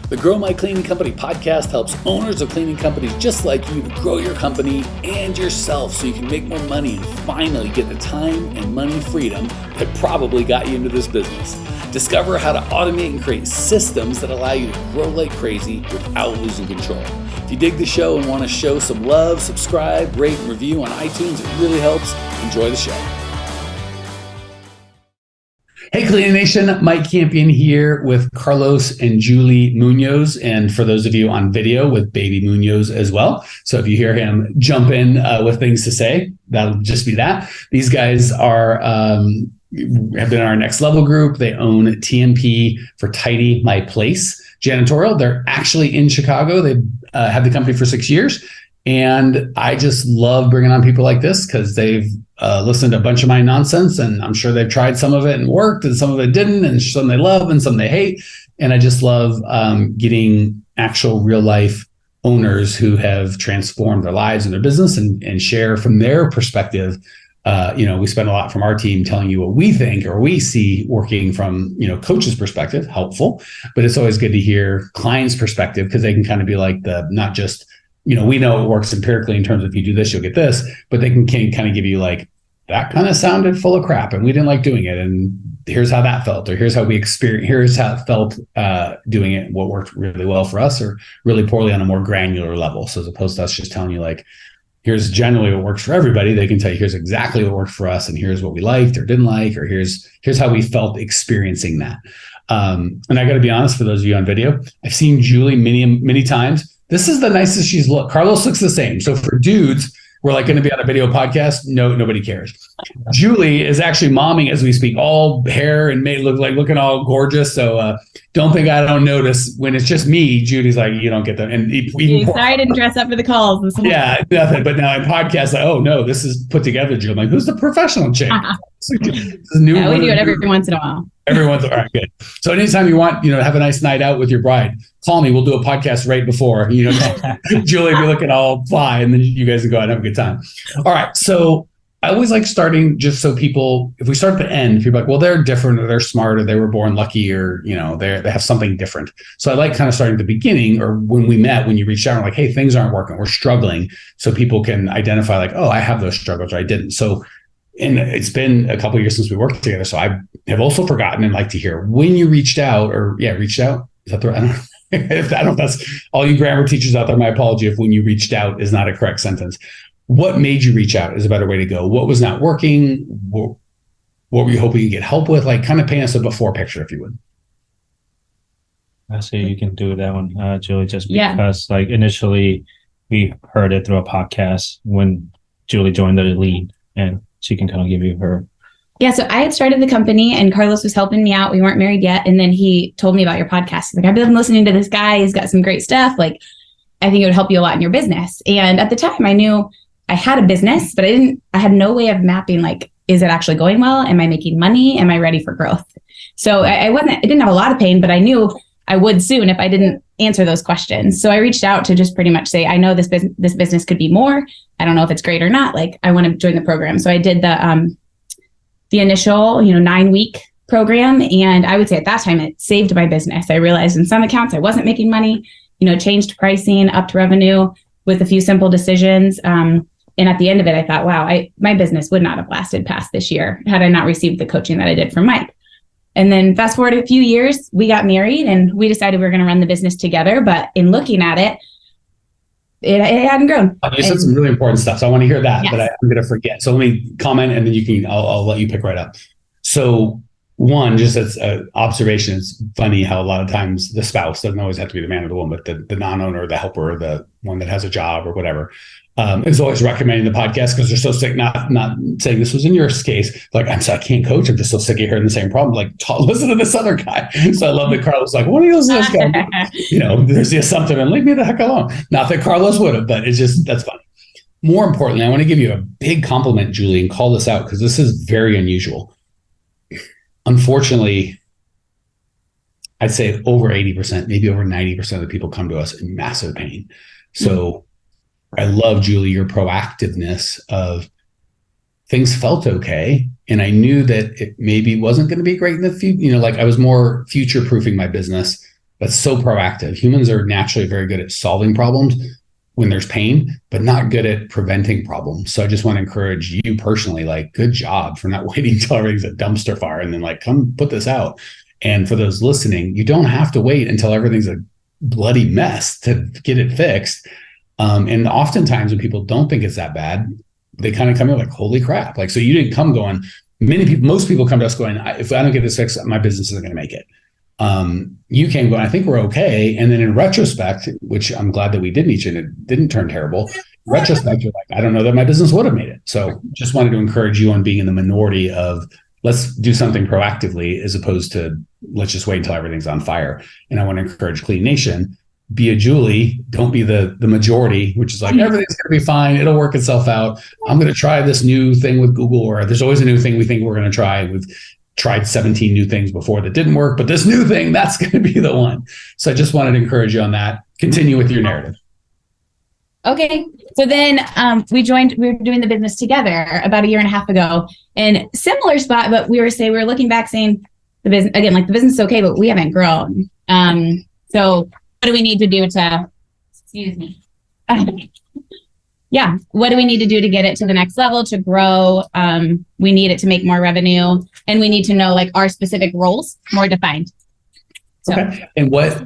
The Grow My Cleaning Company podcast helps owners of cleaning companies just like you to grow your company and yourself so you can make more money and finally get the time and money freedom that probably got you into this business. Discover how to automate and create systems that allow you to grow like crazy without losing control. If you dig the show and want to show some love, subscribe, rate, and review on iTunes. It really helps. Enjoy the show. Hey, Cleaning Nation, Mike Campion here with Carlos and Julie Munoz. And for those of you on video, with baby Munoz as well. So if you hear him jump in with things to say, that'll just be that. These guys are have been our next level group. They own TMP for Tidy My Place Janitorial. They're actually in Chicago. They've had the company for 6 years. And I just love bringing on people like this because they've listened to a bunch of my nonsense, and I'm sure they've tried some of it and worked and some of it didn't, and some they love and some they hate. And I just love getting actual real life owners who have transformed their lives and their business and share from their perspective. We spend a lot from our team telling you what we think or we see working from, coach's perspective, helpful, but it's always good to hear clients' perspective because they can kind of be like not just, we know it works empirically in terms of if you do this, you'll get this, but they can kind of give you like, that kind of sounded full of crap and we didn't like doing it. And here's how that felt, or here's how we experienced, here's how it felt doing it, what worked really well for us or really poorly on a more granular level. So as opposed to us just telling you like, here's generally what works for everybody, they can tell you here's exactly what worked for us and here's what we liked or didn't like, or here's how we felt experiencing that. And I got to be honest, for those of you on video, I've seen Julie many times. This is the nicest she's looked. Carlos looks the same. So for dudes, we're like going to be on a video podcast. No, nobody cares. Julie is actually momming as we speak, all hair and looking all gorgeous. So don't think I don't notice when it's just me. Judy's like, you don't get them. And sorry, I didn't dress up for the calls. Yeah, nothing. But now in podcasts, like, oh no, this is put together. Julie, I'm like, who's the professional chick? We do it every once in a while. All right, good. So anytime you want, have a nice night out with your bride, call me. We'll do a podcast right before, Julie will be looking all fly, and then you guys can go out and have a good time. All right. So I always like starting just so people, if we start at the end, people are like, well, they're different or they're smart or they were born lucky or, they have something different. So I like kind of starting at the beginning or when we met, when you reached out, like, hey, things aren't working. We're struggling. So people can identify like, oh, I have those struggles or I didn't. So and it's been a couple of years since we worked together. So I have also forgotten and like to hear when you reached out reached out. Is that the right? I don't know if that's all you grammar teachers out there. My apology if when you reached out is not a correct sentence. What made you reach out is a better way to go. What was not working? What were you hoping you get help with? Like kind of paint us a before picture, if you would. I say you can do that one, Julie, just because like initially we heard it through a podcast when Julie joined the lead, and she can kind of give you her. Yeah, so I had started the company and Carlos was helping me out. We weren't married yet. And then he told me about your podcast. He's like, I've been listening to this guy. He's got some great stuff. Like, I think it would help you a lot in your business. And at the time I knew I had a business, but I had no way of mapping, like, is it actually going well? Am I making money? Am I ready for growth? So I didn't have a lot of pain, but I knew I would soon if I didn't answer those questions. So I reached out to just pretty much say, I know this business could be more. I don't know if it's great or not. Like, I want to join the program. So I did the initial, 9-week program. And I would say at that time, it saved my business. I realized in some accounts I wasn't making money, changed pricing, upped revenue with a few simple decisions. And at the end of it, I thought, wow, my business would not have lasted past this year had I not received the coaching that I did from Mike. And then fast forward a few years, we got married and we decided we were going to run the business together. But in looking at it, it hadn't grown. You said some really important stuff. So I want to hear that, yes. But I'm going to forget. So let me comment and then I'll let you pick right up. So one, just as an observation, it's funny how a lot of times the spouse doesn't always have to be the man or the woman, but the non-owner, the helper, or the one that has a job or whatever, is always recommending the podcast because they're so sick, not saying this was in your case, like, I can't coach. I'm just so sick of hearing the same problem. Like, listen to this other guy. So I love that Carlos like, what do you listen to this guy? There's the assumption and leave me the heck alone. Not that Carlos would have, but it's just, that's funny. More importantly, I want to give you a big compliment, Julie, and call this out because this is very unusual. Unfortunately, I'd say over 80%, maybe over 90% of the people come to us in massive pain. So I love, Julie, your proactiveness of things felt okay. And I knew that it maybe wasn't going to be great in the future. Like I was more future-proofing my business that's so proactive. Humans are naturally very good at solving problems when there's pain, but not good at preventing problems. So I just want to encourage you personally, like, good job for not waiting until everything's a dumpster fire and then like, come put this out. And for those listening, you don't have to wait until everything's a bloody mess to get it fixed. And oftentimes when people don't think it's that bad, they kind of come in like, holy crap. Like, so you didn't come going, most people come to us going, if I don't get this fixed, my business isn't going to make it. You came going, I think we're okay. And then in retrospect, which I'm glad that we did meet you and it didn't turn terrible. In retrospect, you're like, I don't know that my business would have made it. So just wanted to encourage you on being in the minority of let's do something proactively as opposed to let's just wait until everything's on fire. And I want to encourage Clean Nation, be a Julie, don't be the majority, which is like, everything's going to be fine. It'll work itself out. I'm going to try this new thing with Google, or there's always a new thing we think we're going to try. We've tried 17 new things before that didn't work, but this new thing, that's going to be the one. So I just wanted to encourage you on that. Continue with your narrative. Okay. So then we were doing the business together about a year and a half ago, and similar spot, but we were looking back saying the business, again, like the business is okay, but we haven't grown. So what do we need to do to, excuse me. Yeah. What do we need to do to get it to the next level, to grow? We need it to make more revenue, and we need to know like our specific roles more defined. So. Okay. And what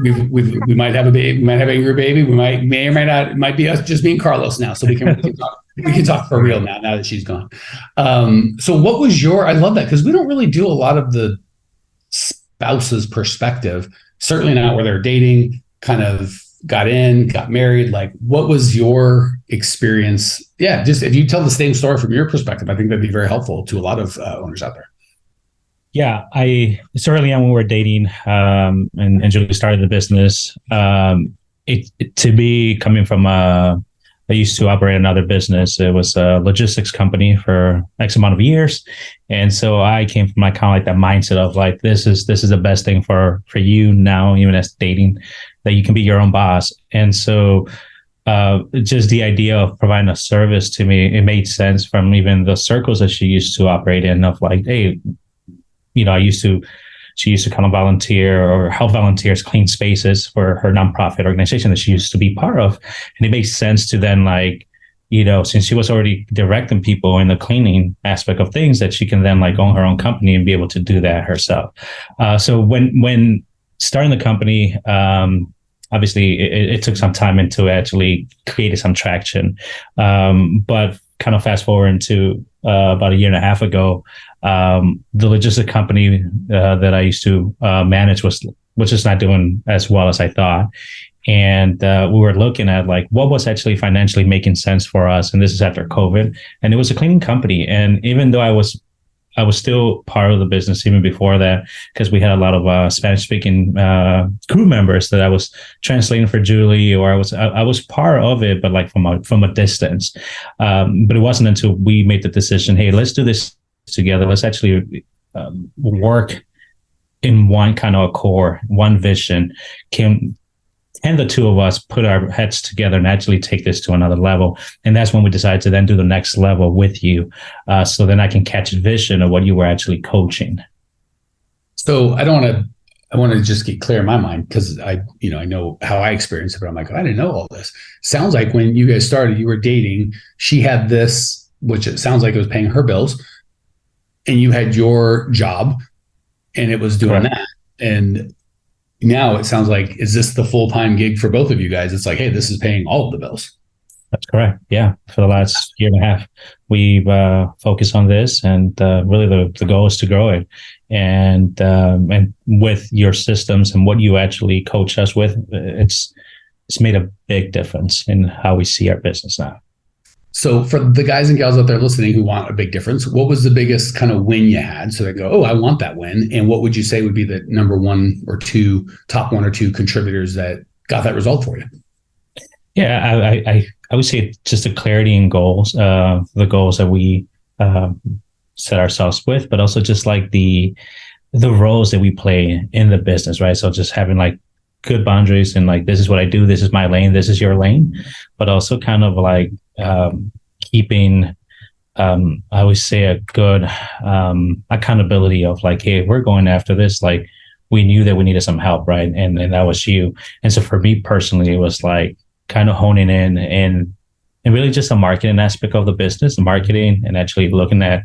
we might have a baby, we might have an angry baby. We may or may not, it might be us just being Carlos now. So we can talk for real now that she's gone. So what was I love that, because we don't really do a lot of the spouse's perspective, certainly not where they're dating, kind of got married. Like, what was your experience? Yeah, just if you tell the same story from your perspective, I think that'd be very helpful to a lot of owners out there. Yeah, it's early on when we were dating, and Julie started the business. To be coming from I used to operate another business. It was a logistics company for X amount of years. And so I came from like kind of like that mindset of like, this is the best thing for you now, even as dating, that you can be your own boss. And so just the idea of providing a service to me, it made sense from even the circles that she used to operate in, of like, hey, she used to kind of volunteer or help volunteers clean spaces for her nonprofit organization that she used to be part of. And it makes sense to then, like, since she was already directing people in the cleaning aspect of things, that she can then like own her own company and be able to do that herself. So when starting the company, obviously it took some time into actually creating some traction. But kind of fast forward into about a year and a half ago, the logistics company that I used to manage was just not doing as well as I thought. And we were looking at like what was actually financially making sense for us. And this is after COVID. And it was a cleaning company. And even though I was still part of the business even before that, because we had a lot of Spanish speaking crew members that I was translating for Julie, or I was part of it, but like from a distance. But it wasn't until we made the decision, hey, let's do this together. Let's actually work in one kind of a core, one vision. Can the two of us put our heads together and actually take this to another level? And that's when we decided to then do the next level with you. So then I can catch vision of what you were actually coaching. So I want to just get clear in my mind, because I know how I experienced it, but I'm like, I didn't know all this. Sounds like when you guys started, you were dating, she had this, which it sounds like it was paying her bills, and you had your job and it was doing that. And now it sounds like, is this the full-time gig for both of you guys? It's like, hey, this is paying all of the bills. That's correct. Yeah. For the last year and a half, we've focused on this, and really the goal is to grow it. And with your systems and what you actually coach us with, it's made a big difference in how we see our business now. So for the guys and gals out there listening who want a big difference, what was the biggest kind of win you had? So they go, oh, I want that win. And what would you say would be the top one or two contributors that got that result for you? Yeah, I would say just the clarity in goals, the goals that we set ourselves with, but also just like the roles that we play in the business, right? So just having like good boundaries and like, this is what I do, this is my lane, this is your lane, but also kind of like keeping, I would say, a good accountability of like, hey, we're going after this, like we knew that we needed some help, right? And that was you. And so for me personally, it was like kind of honing in and really just the marketing aspect of the business, the marketing, and actually looking at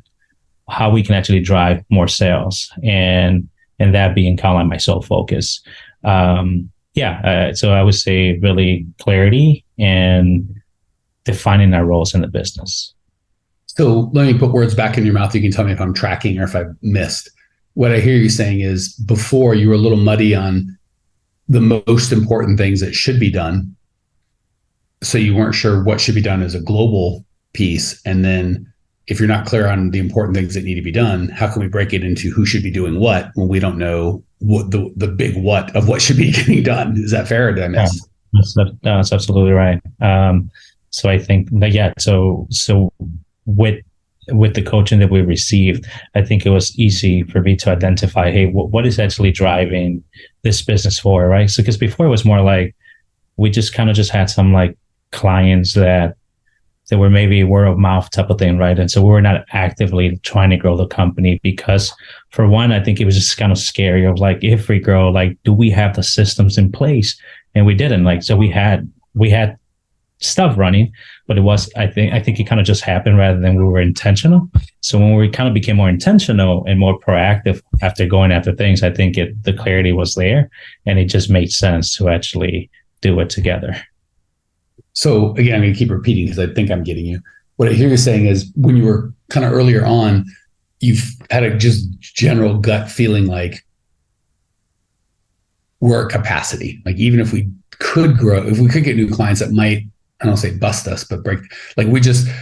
how we can actually drive more sales, and that being kind of like my sole focus. So I would say really clarity and defining our roles in the business. So let me put words back in your mouth. You can tell me if I'm tracking or if I've missed. What I hear you saying is before you were a little muddy on the most important things that should be done. So you weren't sure what should be done as a global piece. And then if you're not clear on the important things that need to be done, how can we break it into who should be doing what when we don't know what the big what of what should be getting done? Is that fair or did I miss? Yeah, that's absolutely right. So I think that, so with the coaching that we received, I think it was easy for me to identify, hey, what is actually driving this business forward, right? So because before it was more like we just kind of just had some like clients that were maybe word of mouth type of thing, right? And so we were not actively trying to grow the company because, for one, I think it was just kind of scary of like, if we grow, like, do we have the systems in place? And we didn't. Like, so we had stuff running, but it was, I think it kind of just happened rather than we were intentional. So when we kind of became more intentional and more proactive after going after things, I think the clarity was there, and it just made sense to actually do it together. So again, I'm going to keep repeating because I think I'm getting you. What I hear you saying is when you were kind of earlier on, you've had a just general gut feeling like we're at capacity. Like even if we could grow, if we could get new clients that might, I don't say bust us, but break, like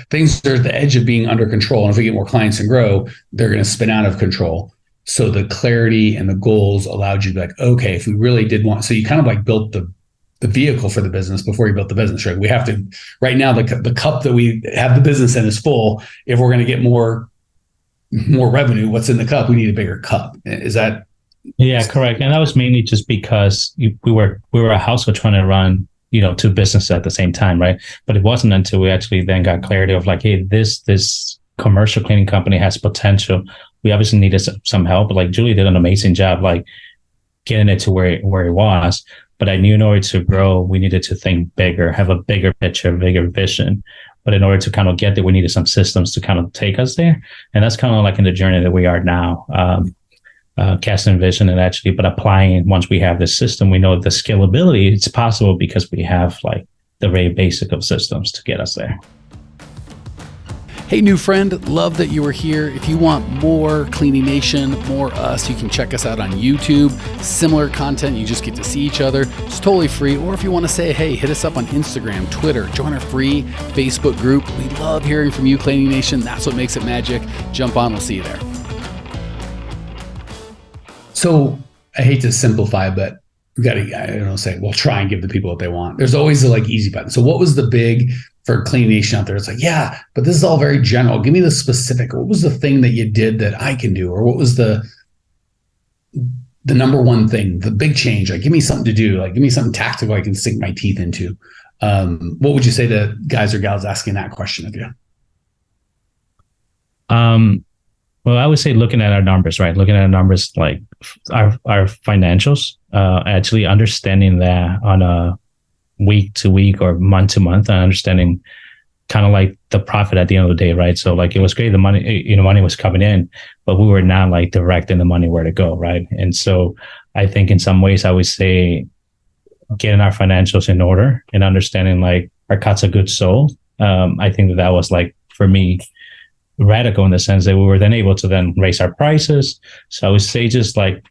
things are at the edge of being under control. And if we get more clients and grow, they're going to spin out of control. So the clarity and the goals allowed you to be like, okay, if we really did want, so you kind of like built the vehicle for the business before you built the business, right? We have to, right now, the cup that we have the business in is full. If we're going to get more revenue, what's in the cup? We need a bigger cup. Is that? Yeah, correct. And that was mainly just because we were a household trying to run, two businesses at the same time, right? But it wasn't until we actually then got clarity of like, hey, this commercial cleaning company has potential. We obviously needed some help, but like Julie did an amazing job, like getting it to where it was. But I knew in order to grow, we needed to think bigger, have a bigger picture, bigger vision. But in order to kind of get there, we needed some systems to kind of take us there. And that's kind of like in the journey that we are now, casting vision and actually, but applying, once we have this system, we know the scalability, it's possible because we have like the very basic of systems to get us there. Hey, new friend, love that you were here. If you want more Cleaning Nation, more us, you can check us out on YouTube. Similar content, you just get to see each other. It's totally free. Or if you want to say, hey, hit us up on Instagram, Twitter, join our free Facebook group. We love hearing from you, Cleaning Nation. That's what makes it magic. Jump on, we'll see you there. So I hate to simplify, but we got to, say, well, try and give the people what they want. There's always a like easy button. So what was the big for Cleaning Nation out there? It's like, yeah, but this is all very general. Give me the specific. What was the thing that you did that I can do? Or what was the number one thing, the big change? Like, give me something to do. Like, give me something tactical I can sink my teeth into. What would you say to guys or gals asking that question of you? Well, I would say looking at our numbers, right? Looking at our numbers, like our financials, actually understanding that on a week to week or month to month, and understanding kind of like the profit at the end of the day, right? So like it was great, the money, money was coming in, but we were not like directing the money where to go, right? And so I think in some ways I would say getting our financials in order and understanding like our cost of goods sold. I think that was like, for me, radical in the sense that we were then able to then raise our prices. So I would say just like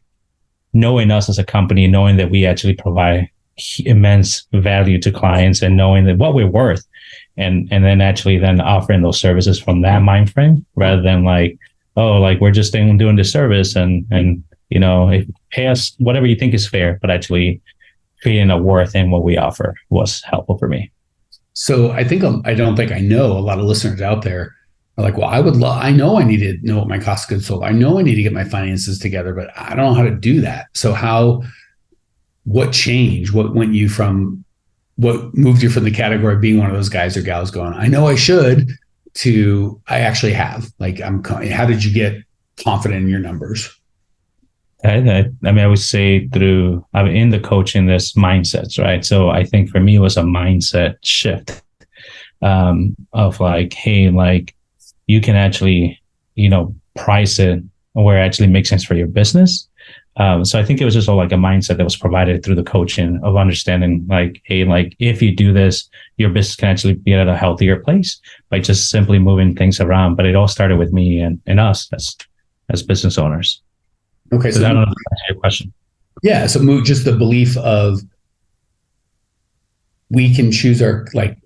knowing us as a company, knowing that we actually provide immense value to clients and knowing that what we're worth, and then actually then offering those services from that mind frame rather than like, oh, like we're just doing this service and pay us whatever you think is fair, but actually creating a worth in what we offer was helpful for me. So I don't think I know a lot of listeners out there are like, well, I know I need to know what my cost of goods sold. I know I need to get my finances together, but I don't know how to do that. So what changed? What moved you from the category of being one of those guys or gals going, I know I should, to I actually have? Like, how did you get confident in your numbers? I would say in the coaching, there's mindsets, right? So I think for me, it was a mindset shift of like, hey, like you can actually, price it where it actually makes sense for your business. So I think it was just all like a mindset that was provided through the coaching of understanding like, hey, like if you do this, your business can actually be at a healthier place by just simply moving things around. But it all started with me and us as business owners. Okay. So I don't know if that's your question. Yeah. So just the belief of we can choose our, like,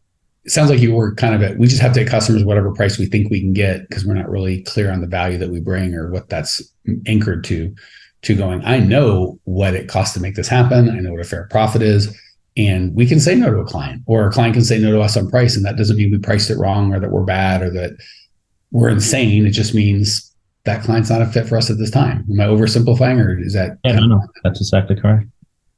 it sounds like you were kind of we just have to get customers whatever price we think we can get because we're not really clear on the value that we bring or what that's anchored to going, I know what it costs to make this happen. I know what a fair profit is. And we can say no to a client, or a client can say no to us on price. And that doesn't mean we priced it wrong or that we're bad or that we're insane. It just means that client's not a fit for us at this time. Am I oversimplifying, or is that? Yeah, no, that's exactly correct.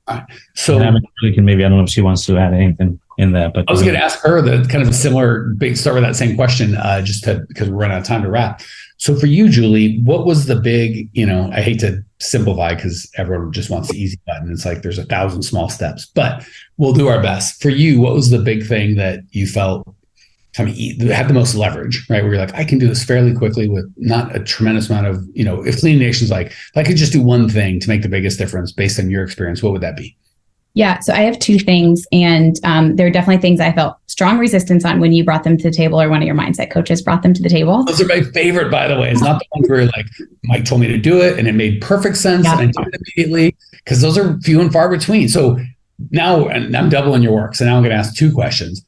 All right. So maybe, I don't know if she wants to add anything in that, but I was going to ask her the kind of a similar start with that same question, because we're running out of time to wrap. So for you, Julie, what was the big, I hate to simplify because everyone just wants the easy button. It's like there's 1,000 small steps, but we'll do our best. For you, what was the big thing that you felt had the most leverage, right? Where you're like, I can do this fairly quickly with not a tremendous amount of, if Cleaning Nation's like, if I could just do one thing to make the biggest difference based on your experience, what would that be? Yeah. So I have two things, and there are definitely things I felt strong resistance on when you brought them to the table, or one of your mindset coaches brought them to the table. Those are my favorite, by the way. It's not the ones where like Mike told me to do it and it made perfect sense and I did it immediately, because those are few and far between. So now, and I'm doubling your work. So now I'm going to ask two questions.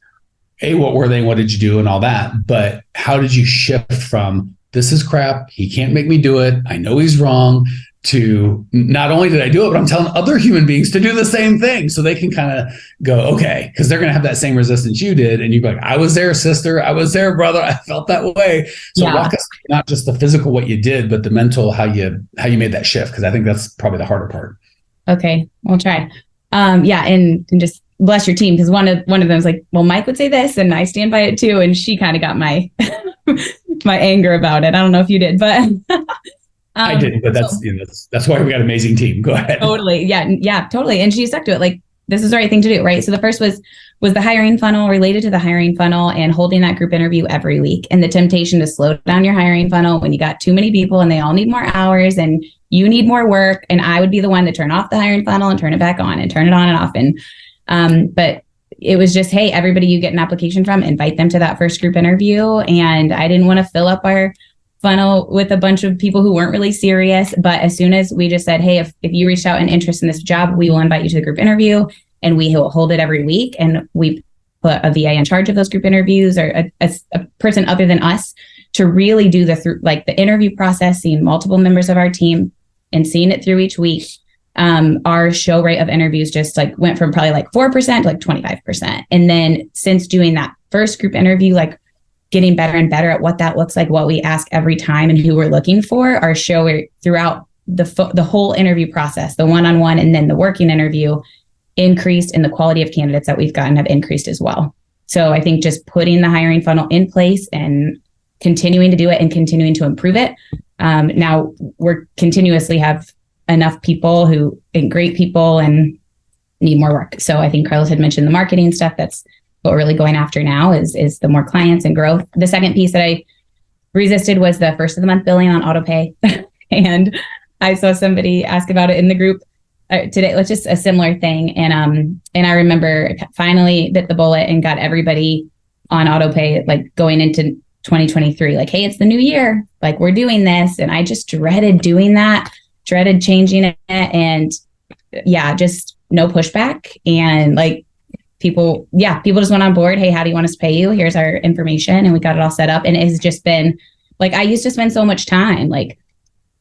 A, what were they? What did you do? And all that. But how did you shift from this is crap, he can't make me do it, I know he's wrong, to not only did I do it, but I'm telling other human beings to do the same thing, so they can kind of go, okay, because they're going to have that same resistance you did. And you'd be like, I was there, sister. I was there, brother. I felt that way. So walk us through not just the physical, what you did, but the mental, how you made that shift. Because I think that's probably the harder part. Okay, we'll try. And just bless your team, because one of them was like, well, Mike would say this and I stand by it too. And she kind of got my my anger about it. I don't know if you did, but I didn't, but that's why we got an amazing team. Go ahead. Totally. Yeah, totally. And she stuck to it. Like, this is the right thing to do, right? So the first was the hiring funnel, related to the hiring funnel and holding that group interview every week, and the temptation to slow down your hiring funnel when you got too many people and they all need more hours and you need more work. And I would be the one to turn off the hiring funnel and turn it back on and turn it on and off. And, but it was just, hey, everybody you get an application from, invite them to that first group interview. And I didn't want to fill up our funnel with a bunch of people who weren't really serious. But as soon as we just said, hey, if you reached out and interest in this job, we will invite you to the group interview, and we will hold it every week. And we put a VA in charge of those group interviews, or a person other than us, to really do the interview process, seeing multiple members of our team and seeing it through each week. Our show rate of interviews just went from probably 4% to 25%. And then since doing that first group interview, getting better and better at what that looks like, what we ask every time and who we're looking for, our show rate throughout the whole interview process, the one-on-one and then the working interview, increased, and the quality of candidates that we've gotten have increased as well. So I think just putting the hiring funnel in place and continuing to do it and continuing to improve it. Now we're continuously have enough people and great people and need more work. So I think Carlos had mentioned the marketing stuff. That's what we're really going after now is the more clients and growth. The second piece that I resisted was the first of the month billing on autopay. And I saw somebody ask about it in the group today. It's just a similar thing. And I remember finally bit the bullet and got everybody on autopay, going into 2023, hey, it's the new year, we're doing this. And I just dreaded doing that, dreaded changing it. And just no pushback. And people just went on board. Hey, how do you want us to pay you? Here's our information. And we got it all set up. And it's just been I used to spend so much time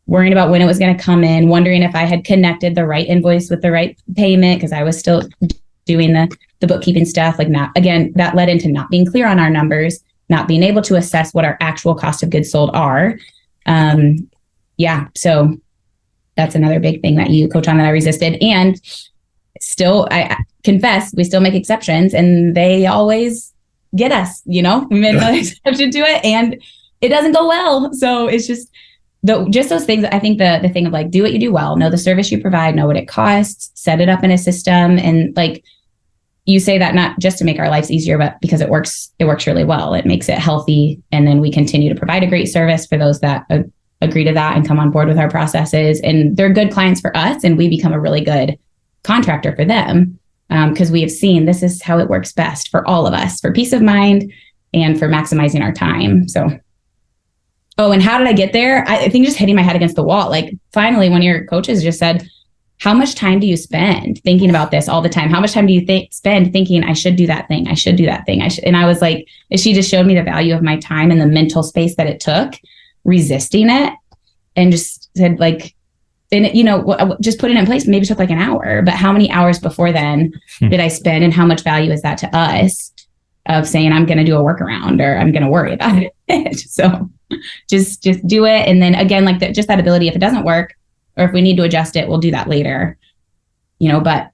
worrying about when it was going to come in, wondering if I had connected the right invoice with the right payment, because I was still doing the bookkeeping stuff. That led into not being clear on our numbers, not being able to assess what our actual cost of goods sold are. So that's another big thing that you coach on that I resisted. And still, I confess, we still make exceptions, and they always get us, we made another exception to it and it doesn't go well. So it's just just those things. I think the thing of like, do what you do well, know the service you provide, know what it costs, set it up in a system. And like you say that not just to make our lives easier, but because it works really well. It makes it healthy. And then we continue to provide a great service for those that agree to that and come on board with our processes. And they're good clients for us. And we become a really good contractor for them. Because we have seen this is how it works best for all of us, for peace of mind and for maximizing our time. So, and how did I get there? I think just hitting my head against the wall. Like finally, one of your coaches just said, how much time do you spend thinking about this all the time? How much time do you spend thinking I should do that thing? I should do that thing. And I was like, she just showed me the value of my time and the mental space that it took resisting it, and just said like, and just put it in place. Maybe it took like an hour, but how many hours before then did I spend, and how much value is that to us of saying, I'm going to do a workaround or I'm going to worry about it. So just do it. And then again, like just that ability, if it doesn't work or if we need to adjust it, we'll do that later, but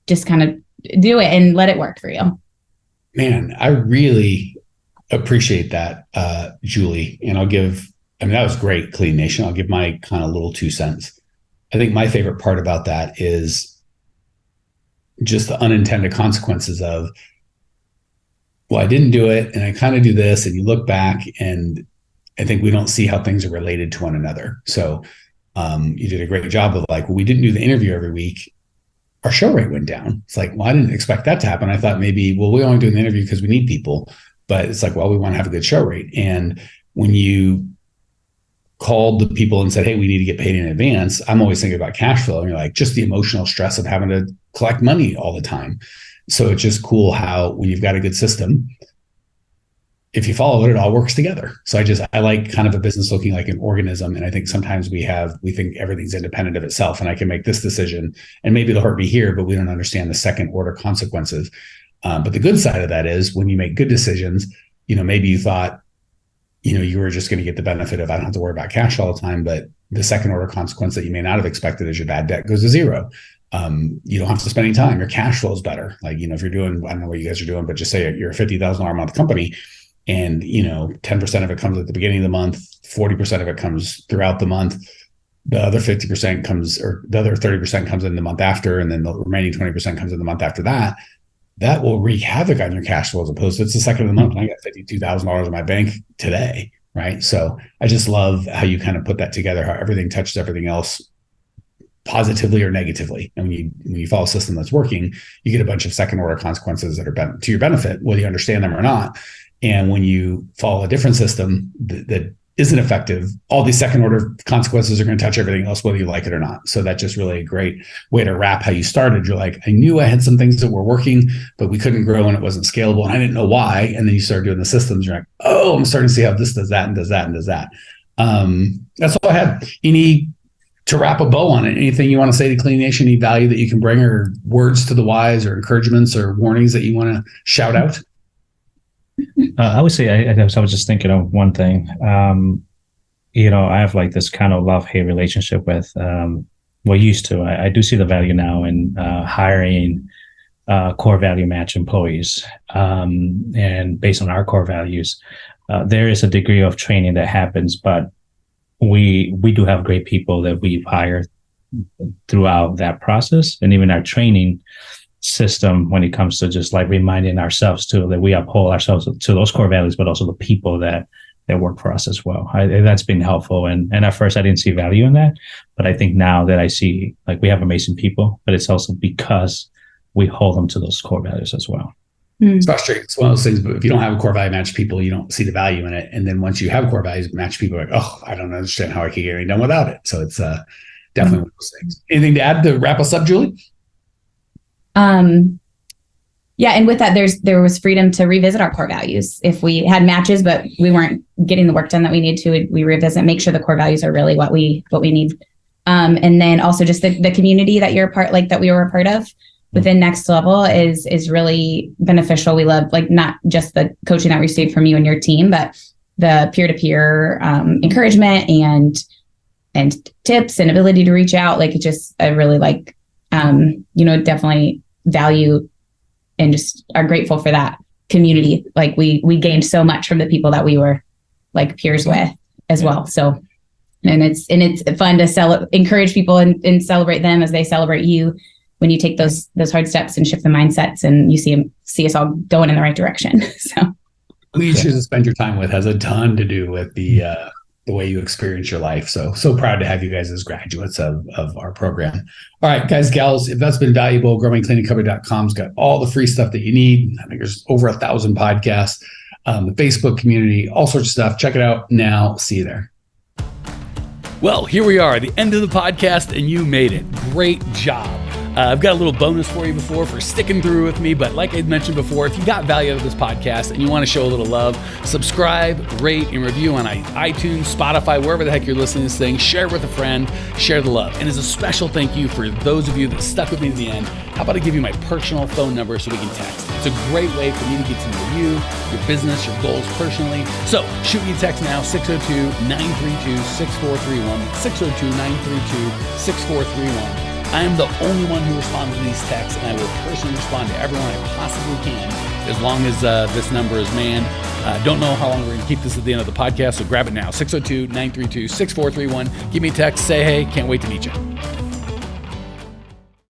just kind of do it and let it work for you. Man, I really appreciate that, Julie. And that was great, Clean Nation. I'll give my kind of little 2 cents. I think my favorite part about that is just the unintended consequences of, well, I didn't do it and I kind of do this, and you look back and I think we don't see how things are related to one another. So you did a great job of like, well, we didn't do the interview every week. Our show rate went down. It's like, well, I didn't expect that to happen. I thought maybe, well, we only do the interview because we need people, but it's like, well, we want to have a good show rate. And when you called the people and said, hey, we need to get paid in advance, I'm always thinking about cash flow. And you're like, just the emotional stress of having to collect money all the time. So it's just cool how when you've got a good system, if you follow it, it all works together. So I like kind of a business looking like an organism. And I think sometimes we think everything's independent of itself, and I can make this decision and maybe it'll hurt me here, but we don't understand the second order consequences. But the good side of that is when you make good decisions, maybe you thought, you were just going to get the benefit of, I don't have to worry about cash all the time, but the second order consequence that you may not have expected is your bad debt goes to zero. You don't have to spend any time. Your cash flow is better. Like, if you're doing, I don't know what you guys are doing, but just say you're a $50,000 a month company and, 10% of it comes at the beginning of the month, 40% of it comes throughout the month. The other 50% comes, or the other 30% comes in the month after, and then the remaining 20% comes in the month after that. That will wreak havoc on your cash flow as opposed to it's the second of the month and I got $52,000 in my bank today, right? So I just love how you kind of put that together, how everything touches everything else positively or negatively. And when you follow a system that's working, you get a bunch of second order consequences that are to your benefit, whether you understand them or not. And when you follow a different system that isn't effective, all these second order consequences are going to touch everything else, whether you like it or not. So that's just really a great way to wrap how you started. You're like, I knew I had some things that were working, but we couldn't grow and it wasn't scalable. And I didn't know why. And then you start doing the systems. You're like, oh, I'm starting to see how this does that and does that and does that. That's all I had. You need to wrap a bow on it. Anything you want to say to Clean Nation, any value that you can bring, or words to the wise, or encouragements or warnings that you want to shout out? I would say I was just thinking of one thing. I have like this kind of love-hate relationship with used to. I do see the value now in hiring core value match employees, and based on our core values, there is a degree of training that happens, but we do have great people that we've hired throughout that process, and even our training system when it comes to just like reminding ourselves too that we uphold ourselves to those core values, but also the people that work for us as well. That's been helpful. And at first I didn't see value in that, but I think now that I see, like, we have amazing people, but it's also because we hold them to those core values as well. It's frustrating. It's one of those things, but if you don't have a core value match people, you don't see the value in it. And then once you have core values match people, like, oh, I don't understand how I can get anything done without it. So it's definitely one of those things. Anything to add to wrap us up, Julie? And with that, there was freedom to revisit our core values. If we had matches, but we weren't getting the work done that we need to, we revisit, make sure the core values are really what we need. And then also just the community that you're a part, like that we were a part of within Next Level is really beneficial. We love, like, not just the coaching that we received from you and your team, but the peer-to-peer encouragement and tips and ability to reach out. Like, it just, I really like, definitely value and just are grateful for that community. Like, we gained so much from the people that we were like peers with as well. So And it's fun to encourage people and celebrate them as they celebrate you when you take those hard steps and shift the mindsets, and you see us all going in the right direction. So who you choose to spend your time with has a ton to do with the way you experience your life. So proud to have you guys as graduates of our program. All right, guys, gals, if that's been valuable, growingcleanandcovered.com's got all the free stuff that you need. I think there's over 1,000 podcasts, the Facebook community, all sorts of stuff. Check it out now. See you there. Well, here we are, the end of the podcast, and you made it. Great job. I've got a little bonus for you for sticking through with me. But like I mentioned before, if you got value out of this podcast and you want to show a little love, subscribe, rate, and review on iTunes, Spotify, wherever the heck you're listening to this thing. Share it with a friend. Share the love. And as a special thank you for those of you that stuck with me to the end, how about I give you my personal phone number so we can text? It's a great way for me to get to know you, your business, your goals personally. So shoot me a text now, 602-932-6431, 602-932-6431. I am the only one who responds to these texts, and I will personally respond to everyone I possibly can as long as this number is manned. Don't know how long we're going to keep this at the end of the podcast, so grab it now, 602-932-6431. Give me a text, say hey, can't wait to meet you.